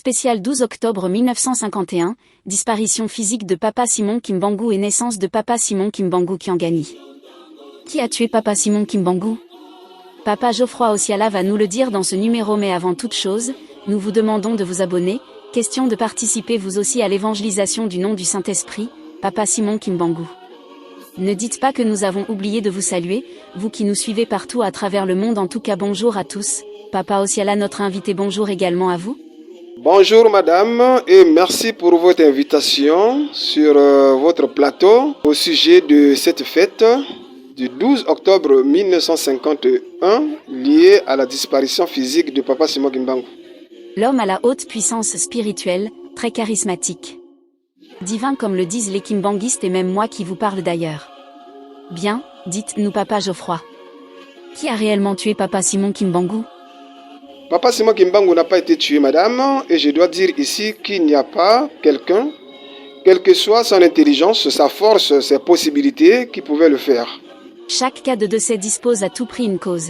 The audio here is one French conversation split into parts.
spécial 12 octobre 1951, disparition physique de Papa Simon Kimbangu et naissance de Papa Simon Kimbangu Kiangani. Qui a tué Papa Simon Kimbangu? Papa Geoffroy Osiala va nous le dire dans ce numéro, mais avant toute chose, nous vous demandons de vous abonner, question de participer vous aussi à l'évangélisation du nom du Saint-Esprit, Papa Simon Kimbangu. Ne dites pas que nous avons oublié de vous saluer, vous qui nous suivez partout à travers le monde. En tout cas, bonjour à tous. Papa Osiala, notre invité, bonjour également à vous. Bonjour madame, et merci pour votre invitation sur votre plateau au sujet de cette fête du 12 octobre 1951 liée à la disparition physique de Papa Simon Kimbangu. L'homme à la haute puissance spirituelle, très charismatique. Divin comme le disent les kimbanguistes et même moi qui vous parle d'ailleurs. Bien, dites-nous Papa Geoffroy. Qui a réellement tué Papa Simon Kimbangu? Papa Simon Kimbangu n'a pas été tué, madame, et je dois dire ici qu'il n'y a pas quelqu'un, quelle que soit son intelligence, sa force, ses possibilités, qui pouvait le faire. Chaque cas de décès dispose à tout prix une cause.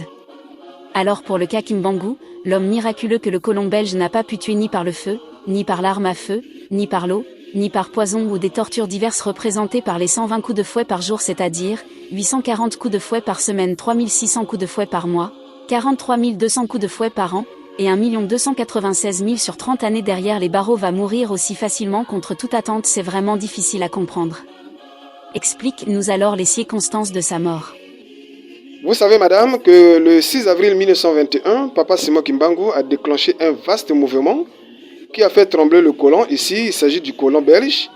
Alors pour le cas Kimbangu, l'homme miraculeux que le colon belge n'a pas pu tuer ni par le feu, ni par l'arme à feu, ni par l'eau, ni par poison ou des tortures diverses représentées par les 120 coups de fouet par jour, c'est-à-dire 840 coups de fouet par semaine, 3600 coups de fouet par mois, 43 200 coups de fouet par an, et 1 296 000 sur 30 années derrière les barreaux, va mourir aussi facilement contre toute attente, c'est vraiment difficile à comprendre. Explique-nous alors les circonstances de sa mort. Vous savez madame que le 6 avril 1921, Papa Simon Kimbangu a déclenché un vaste mouvement qui a fait trembler le colon. Ici, il s'agit du colon belge.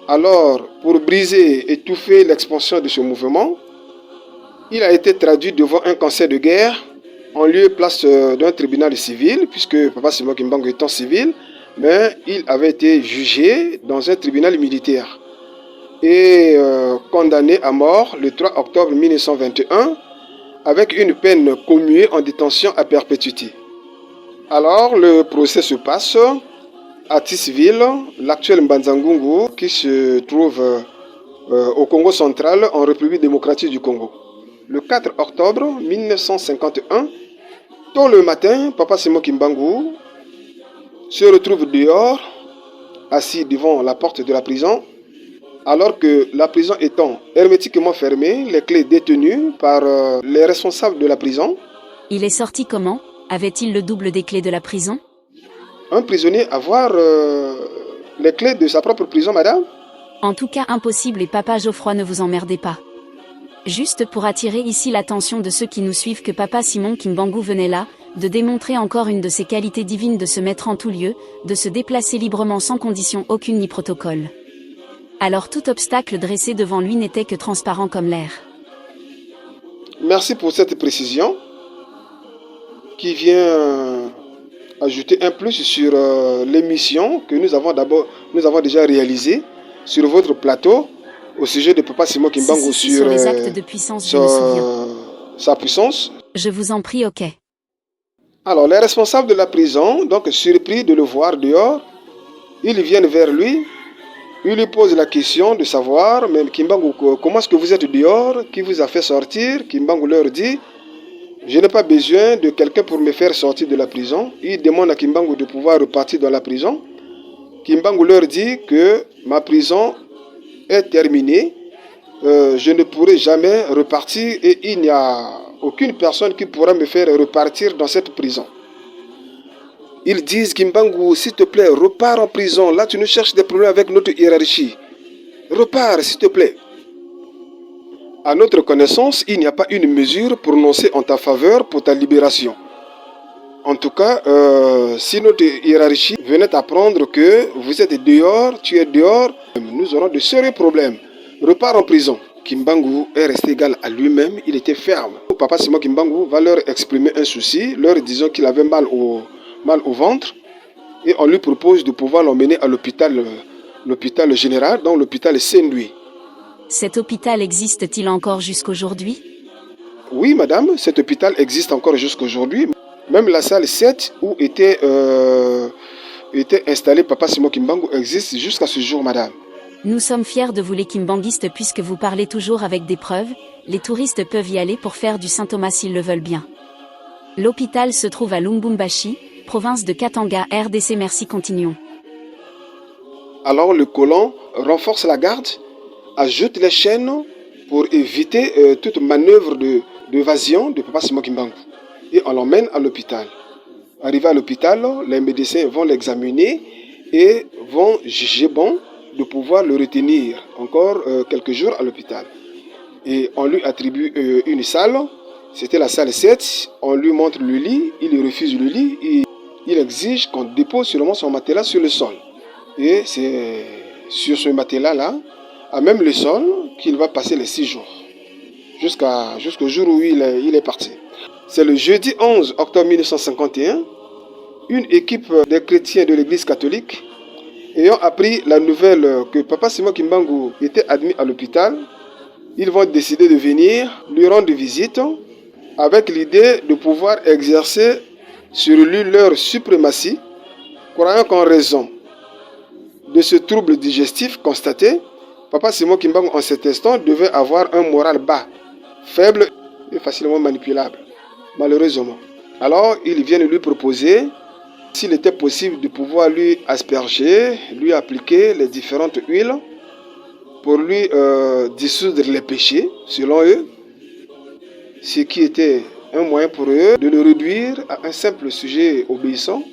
Alors, pour briser et étouffer l'expansion de ce mouvement, il a été traduit devant un conseil de guerre en lieu et place d'un tribunal civil, puisque Papa Simon Kimbangu étant civil, mais il avait été jugé dans un tribunal militaire et condamné à mort le 3 octobre 1921 avec une peine commuée en détention à perpétuité. Alors le procès se passe à Tisville, l'actuel Mbanza-Ngungu, qui se trouve au Congo central, en République démocratique du Congo. Le 4 octobre 1951, tôt le matin, Papa Simon Kimbangu se retrouve dehors, assis devant la porte de la prison, alors que la prison étant hermétiquement fermée, les clés détenues par les responsables de la prison. Il est sorti comment? Avait-il le double des clés de la prison? Un prisonnier avoir les clés de sa propre prison, madame? En tout cas impossible, et Papa Geoffroy, ne vous emmerdez pas. Juste pour attirer ici l'attention de ceux qui nous suivent que Papa Simon Kimbangu venait là, de démontrer encore une de ses qualités divines, de se mettre en tout lieu, de se déplacer librement sans condition aucune ni protocole. Alors tout obstacle dressé devant lui n'était que transparent comme l'air. Merci pour cette précision qui vient ajouter un plus sur l'émission que nous avons déjà réalisée sur votre plateau au sujet de Papa Simon Kimbangu sur les actes de puissance, je me souviens. Sa puissance. Je vous en prie, ok. Alors les responsables de la prison, donc surpris de le voir dehors, ils viennent vers lui, ils lui posent la question de savoir, mais Kimbangu, comment est-ce que vous êtes dehors? Qui vous a fait sortir? Kimbangu leur dit, je n'ai pas besoin de quelqu'un pour me faire sortir de la prison. Il demande à Kimbangu de pouvoir repartir dans la prison. Kimbangu leur dit que ma prison est terminée. Je ne pourrai jamais repartir et il n'y a aucune personne qui pourra me faire repartir dans cette prison. Ils disent, Kimbangu, s'il te plaît, repars en prison. Là, tu nous cherches des problèmes avec notre hiérarchie. Repars, s'il te plaît. À notre connaissance, il n'y a pas une mesure prononcée en ta faveur pour ta libération. En tout cas, si notre hiérarchie venait apprendre que vous êtes dehors, tu es dehors, nous aurons de sérieux problèmes. Repars en prison. Kimbangu est resté égal à lui-même, il était ferme. Papa Simon Kimbangu va leur exprimer un souci, leur disant qu'il avait mal au ventre, et on lui propose de pouvoir l'emmener à l'hôpital général, donc l'hôpital Saint-Louis. Cet hôpital existe-t-il encore jusqu'aujourd'hui? Oui, madame, cet hôpital existe encore jusqu'aujourd'hui. Même la salle 7 où était installé Papa Simon Kimbangu existe jusqu'à ce jour, madame. Nous sommes fiers de vous les kimbanguistes puisque vous parlez toujours avec des preuves. Les touristes peuvent y aller pour faire du Saint Thomas s'ils le veulent bien. L'hôpital se trouve à Lubumbashi, province de Katanga, RDC. Merci, continuons. Alors le colon renforce la garde, ajoute les chaînes pour éviter toute manœuvre d'évasion de Papa Simon Kimbangu. Et on l'emmène à l'hôpital. Arrivé à l'hôpital, les médecins vont l'examiner et vont juger bon de pouvoir le retenir encore quelques jours à l'hôpital. Et on lui attribue une salle, c'était la salle 7, on lui montre le lit, il refuse le lit et il exige qu'on dépose seulement son matelas sur le sol. Et c'est sur ce matelas-là, à même le sol, qu'il va passer les 6 jours, jusqu'au jour où il est parti. C'est le jeudi 11 octobre 1951, une équipe des chrétiens de l'église catholique, ayant appris la nouvelle que Papa Simon Kimbangu était admis à l'hôpital, ils vont décider de venir lui rendre visite avec l'idée de pouvoir exercer sur lui leur suprématie, croyant qu'en raison de ce trouble digestif constaté, Papa Simon Kimbangu en cet instant devait avoir un moral bas, faible et facilement manipulable, malheureusement. Alors, ils viennent lui proposer, s'il était possible, de pouvoir lui asperger, lui appliquer les différentes huiles pour lui dissoudre les péchés, selon eux, ce qui était un moyen pour eux de le réduire à un simple sujet obéissant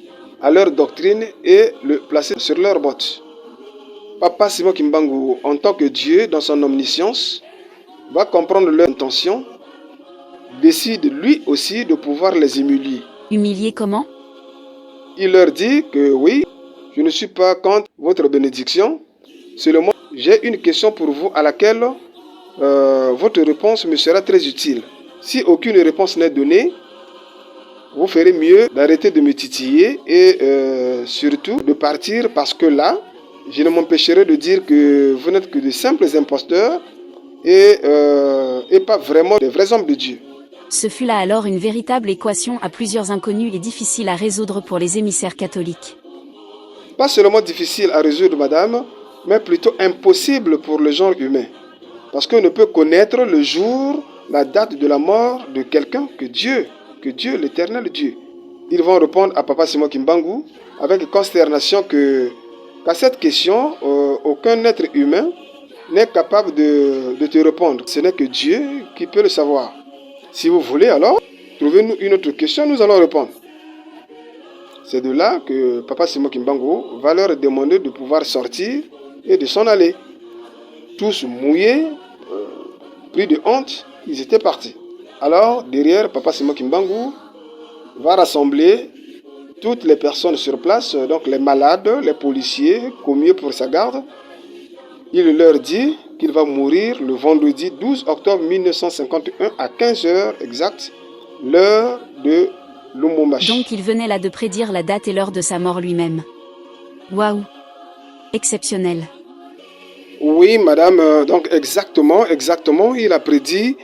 à leur doctrine et le placer sur leurs bottes. Papa Simon Kimbangu, en tant que Dieu, dans son omniscience, va comprendre leur intention, décide lui aussi de pouvoir les humilier. Humilier comment? Il leur dit que oui, je ne suis pas contre votre bénédiction, seulement j'ai une question pour vous à laquelle votre réponse me sera très utile. Si aucune réponse n'est donnée, vous ferez mieux d'arrêter de me titiller et surtout de partir parce que là, je ne m'empêcherai de dire que vous n'êtes que de simples imposteurs et pas vraiment des vrais hommes de Dieu. Ce fut là alors une véritable équation à plusieurs inconnus et difficile à résoudre pour les émissaires catholiques. Pas seulement difficile à résoudre, madame, mais plutôt impossible pour le genre humain. Parce qu'on ne peut connaître le jour, la date de la mort de quelqu'un que Dieu, l'éternel Dieu. Ils vont répondre à Papa Simon Kimbangu avec consternation qu'à cette question, aucun être humain n'est capable de te répondre. Ce n'est que Dieu qui peut le savoir. Si vous voulez alors, trouvez-nous une autre question, nous allons répondre. C'est de là que Papa Simon Kimbangu va leur demander de pouvoir sortir et de s'en aller. Tous mouillés, pris de honte, ils étaient partis. Alors, derrière, Papa Simon Kimbangu va rassembler toutes les personnes sur place, donc les malades, les policiers, commis pour sa garde. Il leur dit qu'il va mourir le vendredi 12 octobre 1951 à 15h exact, l'heure de Lumumbashi. Donc il venait là de prédire la date et l'heure de sa mort lui-même. Waouh! Exceptionnel. Oui, madame, donc exactement, il a prédit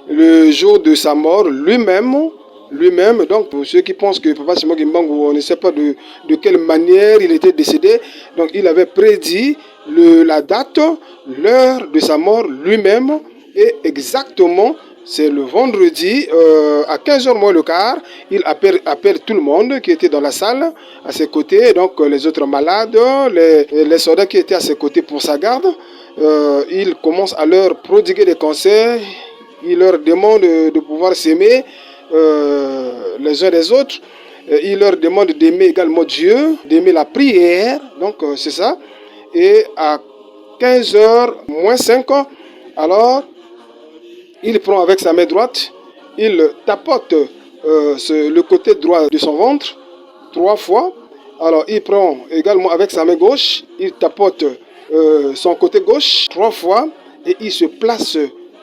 le jour de sa mort lui-même, donc pour ceux qui pensent que Papa Simon Kimbangu, on ne sait pas de quelle manière il était décédé, donc il avait prédit la date, l'heure de sa mort lui-même, et exactement, c'est le vendredi, à 15h moins le quart, il appelle tout le monde qui était dans la salle, à ses côtés, donc les autres malades, les soldats qui étaient à ses côtés pour sa garde, il commence à leur prodiguer des conseils, il leur demande de pouvoir s'aimer, les uns des autres. Il leur demande d'aimer également Dieu, d'aimer la prière. Donc c'est ça. Et à 15h moins 5, alors il prend avec sa main droite, il tapote le côté droit de son ventre 3 fois. Alors il prend également avec sa main gauche, il tapote son côté gauche 3 fois et il se place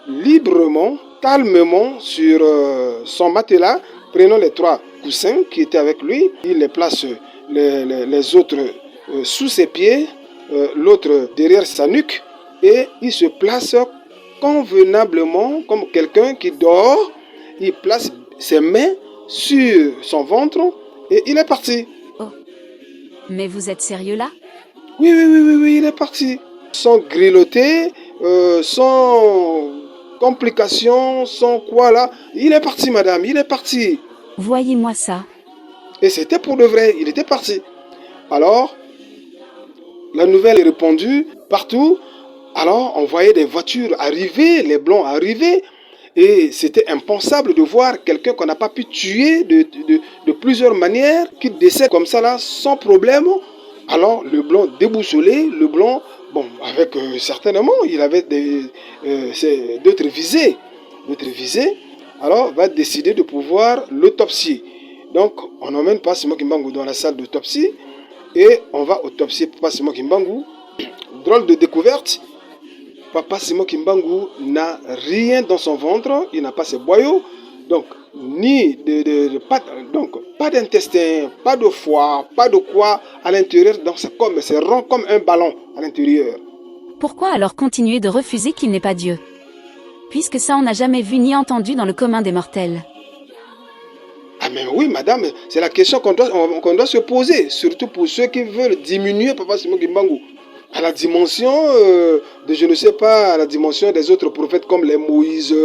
librement, calmement sur son matelas, prenant les 3 coussins qui étaient avec lui. Il les place les autres sous ses pieds, l'autre derrière sa nuque, et il se place convenablement comme quelqu'un qui dort. Il place ses mains sur son ventre et il est parti. Oh. Mais vous êtes sérieux là? Oui, il est parti. Sans grelotter, sans complications, sans quoi là. Il est parti, madame, il est parti. Voyez-moi ça. Et c'était pour de vrai, il était parti. Alors, la nouvelle est répandue partout. Alors, on voyait des voitures arriver, les blancs arriver. Et c'était impensable de voir quelqu'un qu'on n'a pas pu tuer de plusieurs manières, qui décède comme ça là, sans problème. Alors, le blanc déboussolé, le blanc, bon, avec certainement, il avait d'autres visées. D'autres visées. Alors, va décider de pouvoir l'autopsier. Donc, on emmène Papa Kimbangu dans la salle d'autopsie et on va autopsier Papa Kimbangu. Drôle de découverte. Papa Simon Kimbangu n'a rien dans son ventre, il n'a pas ses boyaux, donc pas d'intestin, pas de foie, pas de quoi à l'intérieur, donc c'est rond comme un ballon à l'intérieur. Pourquoi alors continuer de refuser qu'il n'est pas Dieu? Puisque ça on n'a jamais vu ni entendu dans le commun des mortels. Ah mais oui madame, c'est la question qu'on doit se poser, surtout pour ceux qui veulent diminuer Papa Simon Kimbangu à la dimension de, je ne sais pas, à la dimension des autres prophètes comme les Moïse,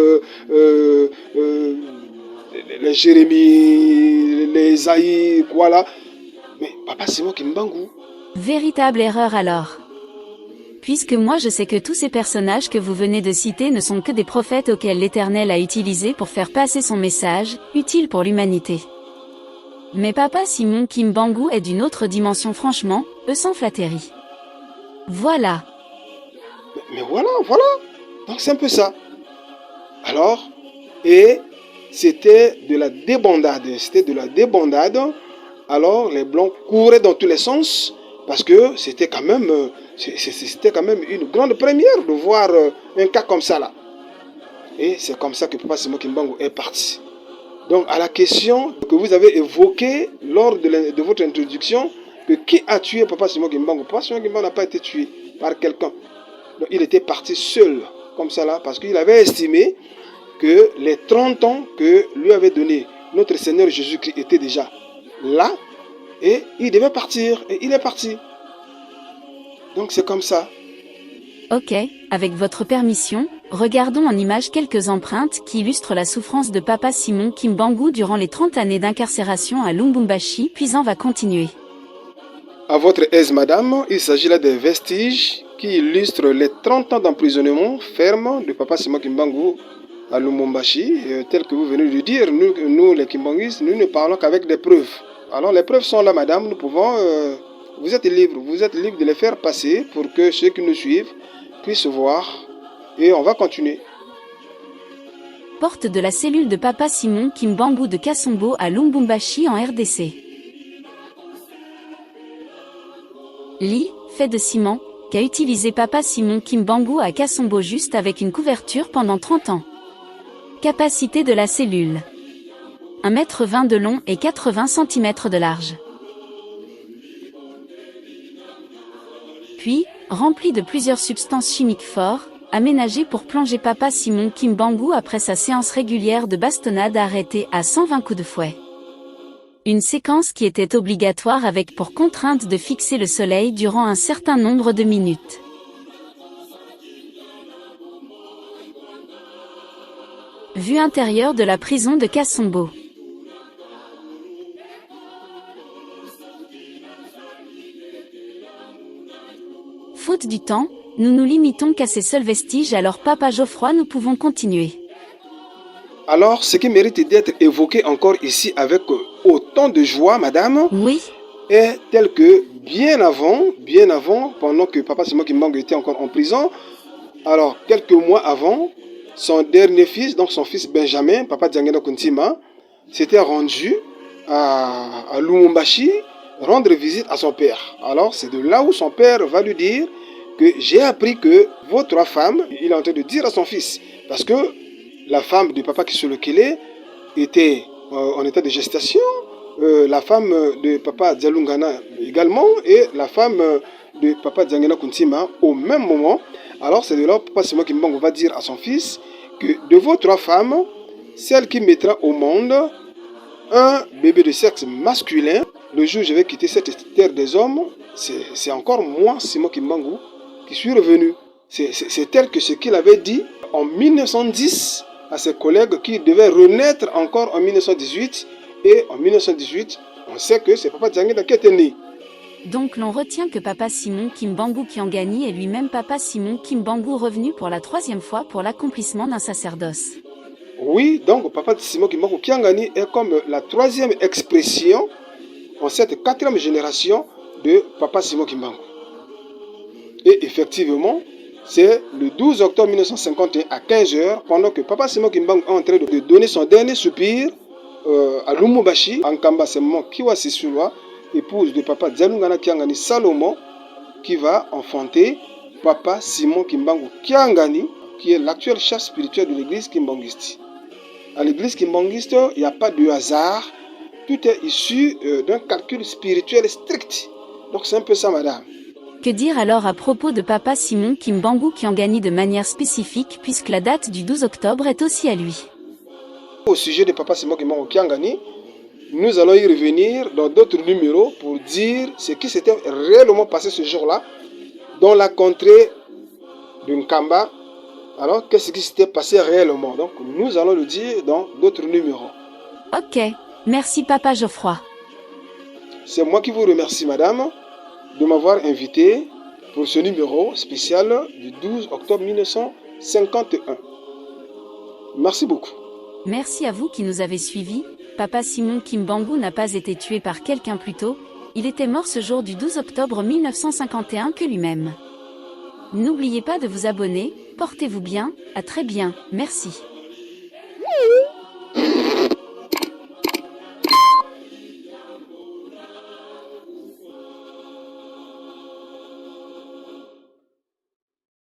les Jérémie, les Isaïe, quoi là. Mais Papa Simon Kimbangu. Véritable erreur alors. Puisque moi je sais que tous ces personnages que vous venez de citer ne sont que des prophètes auxquels l'Éternel a utilisés pour faire passer son message, utile pour l'humanité. Mais Papa Simon Kimbangu est d'une autre dimension franchement, sans flatterie. Voilà. Mais voilà. Donc c'est un peu ça. Alors, et c'était de la débandade. Alors les blancs couraient dans tous les sens parce que c'était quand même une grande première de voir un cas comme ça là. Et c'est comme ça que Papa Simon Kimbangu est parti. Donc à la question que vous avez évoquée lors de votre introduction, que qui a tué Papa Simon Kimbangu? Papa Simon Kimbangu n'a pas été tué par quelqu'un. Donc il était parti seul, comme ça là, parce qu'il avait estimé que les 30 ans que lui avait donné notre Seigneur Jésus-Christ étaient déjà là, et il devait partir, et il est parti. Donc c'est comme ça. Ok, avec votre permission, regardons en image quelques empreintes qui illustrent la souffrance de Papa Simon Kimbangu durant les 30 années d'incarcération à Lubumbashi, puis on va continuer. À votre aise, madame, il s'agit là des vestiges qui illustrent les 30 ans d'emprisonnement ferme de Papa Simon Kimbangu à Lubumbashi. Tel que vous venez de dire, nous les Kimbanguistes, nous ne parlons qu'avec des preuves. Alors les preuves sont là, madame, nous pouvons... vous êtes libre de les faire passer pour que ceux qui nous suivent puissent voir. Et on va continuer. Porte de la cellule de Papa Simon Kimbangu de Kasombo à Lubumbashi en RDC. Lit, fait de ciment, qu'a utilisé Papa Simon Kimbangu à Kasombo juste avec une couverture pendant 30 ans. Capacité de la cellule. 1,20 m de long et 80 cm de large. Puis, rempli de plusieurs substances chimiques fortes, aménagé pour plonger Papa Simon Kimbangu après sa séance régulière de bastonnade arrêtée à 120 coups de fouet. Une séquence qui était obligatoire avec pour contrainte de fixer le soleil durant un certain nombre de minutes. Vue intérieure de la prison de Kasombo. Faute du temps, nous nous limitons qu'à ces seuls vestiges, alors Papa Geoffroy, nous pouvons continuer. Alors, ce qui mérite d'être évoqué encore ici avec autant de joie, madame, oui, est tel que bien avant, pendant que Papa Simon Kimbangu était encore en prison, alors quelques mois avant, son dernier fils, donc son fils Benjamin, Papa Diangena Kuntima, s'était rendu à Lubumbashi rendre visite à son père. Alors, c'est de là où son père va lui dire que j'ai appris que vos 3 femmes, il est en train de dire à son fils, parce que la femme du Papa Kisolokele était en état de gestation, la femme de Papa Dialungana également, et la femme de Papa Diangena Kuntima au même moment. Alors, c'est de là où Papa Simon Kimbangu va dire à son fils que de vos 3 femmes, celle qui mettra au monde un bébé de sexe masculin, le jour où je vais quitter cette terre des hommes, c'est encore moi, Simon Kimbangu, qui suis revenu. C'est tel que ce qu'il avait dit en 1910 à ses collègues qui devaient renaître encore en 1918. Et en 1918, on sait que c'est Papa Djangenda qui était né. Donc l'on retient que Papa Simon Kimbangu Kiangani est lui-même Papa Simon Kimbangu revenu pour la 3e fois pour l'accomplissement d'un sacerdoce. Oui, donc Papa Simon Kimbangu Kiangani est comme la 3e expression en cette 4e génération de Papa Simon Kimbangu. Et effectivement, c'est le 12 octobre 1951 à 15h, pendant que Papa Simon Kimbangu est en train de donner son dernier soupir à Lumumbashi, en Kamba, c'est maman Kiwa Sissoula, épouse de Papa Dzalungana Kiangani Salomon, qui va enfanter Papa Simon Kimbangu Kiangani, qui est l'actuel chef spirituel de l'église kimbanguiste. À l'église kimbanguiste, il n'y a pas de hasard, tout est issu d'un calcul spirituel strict. Donc c'est un peu ça, madame. Que dire alors à propos de Papa Simon Kimbangu Kiangani de manière spécifique, puisque la date du 12 octobre est aussi à lui? Au sujet de Papa Simon Kimbangu Kiangani, nous allons y revenir dans d'autres numéros pour dire ce qui s'était réellement passé ce jour-là dans la contrée de Nkamba. Alors, qu'est-ce qui s'était passé réellement? Donc, nous allons le dire dans d'autres numéros. Ok, merci Papa Geoffroy. C'est moi qui vous remercie, madame, de m'avoir invité pour ce numéro spécial du 12 octobre 1951. Merci beaucoup. Merci à vous qui nous avez suivis. Papa Simon Kimbangu n'a pas été tué par quelqu'un plus tôt, il était mort ce jour du 12 octobre 1951 que lui-même. N'oubliez pas de vous abonner, portez-vous bien, à très bien, merci.